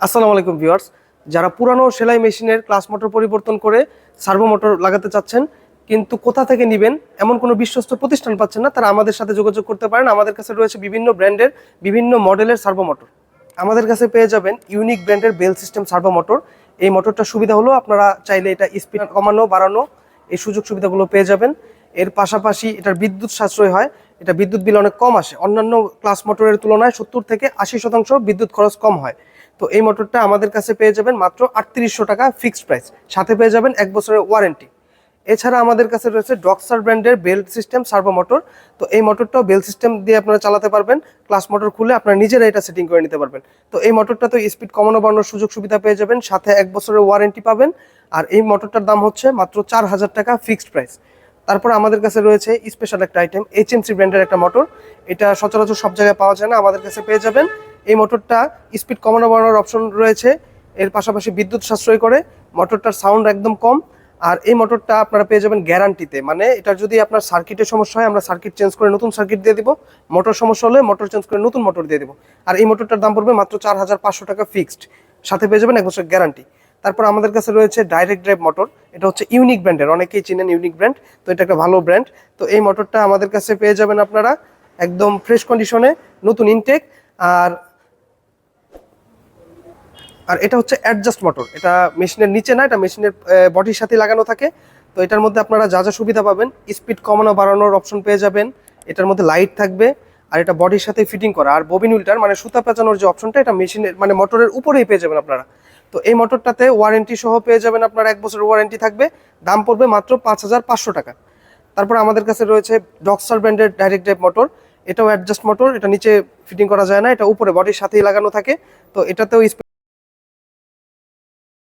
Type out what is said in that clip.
আসসালামু আলাইকুম ভিউয়ার্স, যারা পুরানো সেলাই মেশিনের ক্লাস মোটর পরিবর্তন করে সার্ভো মোটর লাগাতে চাচ্ছেন কিন্তু কোথা থেকে নেবেন এমন কোনো বিশ্বস্ত প্রতিষ্ঠান পাচ্ছেন না, তারা আমাদের সাথে যোগাযোগ করতে পারেন। আমাদের কাছে রয়েছে বিভিন্ন ব্র্যান্ডের বিভিন্ন মডেলের সার্ভো মোটর। আমাদের কাছে পেয়ে যাবেন ইউনিক ব্র্যান্ডের বেল সিস্টেম সার্ভো মোটর। এই মোটরটার সুবিধা হলো আপনারা চাইলে এটা স্পিড কমানো বাড়ানো এই সুযোগ সুবিধাগুলো পেয়ে যাবেন। এর পাশাপাশি এটার বিদ্যুৎ সাশ্রয় হয়, এটা বিদ্যুৎ বিল অনেক কম আসে। অন্যান্য ক্লাস মোটরের তুলনায় 70 থেকে 80% বিদ্যুৎ খরচ কম হয়। তো এই মোটরটা আমাদের কাছে পেয়ে যাবেন মাত্র 3800 টাকা ফিক্সড প্রাইস, সাথে পেয়ে যাবেন 1 বছরের ওয়ারেন্টি। এছাড়া আমাদের কাছে রয়েছে ডক্সার ব্র্যান্ডের বেল সিস্টেম সার্ভো মোটর। তো এই মোটরটাও বেল সিস্টেম দিয়ে আপনারা চালাতে পারবেন, ক্লাস মোটর খুলে আপনারা নিজেরা এটা সেটিং করে নিতে পারবেন। তো এই মোটরটা তো স্পিড কমানো বাড়ানোর সুযোগ সুবিধা পেয়ে যাবেন, সাথে 1 বছরের ওয়ারেন্টি পাবেন। আর এই মোটরটার দাম হচ্ছে মাত্র 4000 টাকা ফিক্সড প্রাইস। তারপর আমাদের কাছে রয়েছে স্পেশাল একটা আইটেম, HMC ব্র্যান্ডের একটা মোটর। এটা সচরাচর সব জায়গায় পাওয়া যায় না, আমাদের কাছে পেয়ে যাবেন। এই মোটরটা স্পিড কমানো বাড়ানোর অপশন রয়েছে, এর পাশাপাশি বিদ্যুৎ সাশ্রয় করে, মোটরটার সাউন্ড একদম কম। আর এই মোটরটা আপনারা পেয়ে যাবেন গ্যারান্টিতে, মানে এটার যদি আপনার সার্কিটের সমস্যা হয় আমরা সার্কিট চেঞ্জ করে নতুন সার্কিট দিয়ে দিব, মোটর সমস্যা হলে মোটর চেঞ্জ করে নতুন মোটর দিয়ে দিব। আর এই মোটরটার দাম পড়বে মাত্র 4500 টাকা ফিক্সড, সাথে পেয়ে যাবেন 1 বছর গ্যারান্টি। তারপর আমাদের কাছে রয়েছে ডাইরেক্ট ড্রাইভ মোটর। এটা হচ্ছে ইউনিক ব্র্যান্ডের, অনেকেই চিনেন ইউনিক ব্র্যান্ড, তো এটা একটা ভালো ব্র্যান্ড। তো এই মোটরটা আমাদের কাছে পেয়ে যাবেন আপনারা একদম ফ্রেশ কন্ডিশনে, নতুন ইনটেক। আর আর এটা হচ্ছে অ্যাডজাস্ট মোটর, এটা মেশিনের নিচে না, এটা মেশিনের বডির সাথে লাগানো থাকে। তো এটার মধ্যে আপনারা যা যা সুবিধা পাবেন, স্পিড কমানো বাড়ানোর অপশন পেয়ে যাবেন, এটার মধ্যে লাইট থাকবে, আর এটা বডির সাথে ফিটিং করা। আর ববিন উইল্টার মানে সুতা পেঁচানোর যে অপশনটা, এটা মেশিনের মানে মোটরের উপরেই পেয়ে যাবেন আপনারা। তো এই মোটরটাতে ওয়ারেন্টি সহ পেয়ে যাবেন আপনারা, 1 বছরের ওয়ারেন্টি থাকবে, দাম পড়বে মাত্র 5500 টাকা। তারপর আমাদের কাছে রয়েছে ডক্সার ব্র্যান্ডের ডাইরেক্ট ড্রাইভ মোটর। এটাও অ্যাডজাস্ট মোটর, এটা নিচে ফিটিং করা যায় না, এটা উপরে বডির সাথেই লাগানো থাকে। তো এটাতেও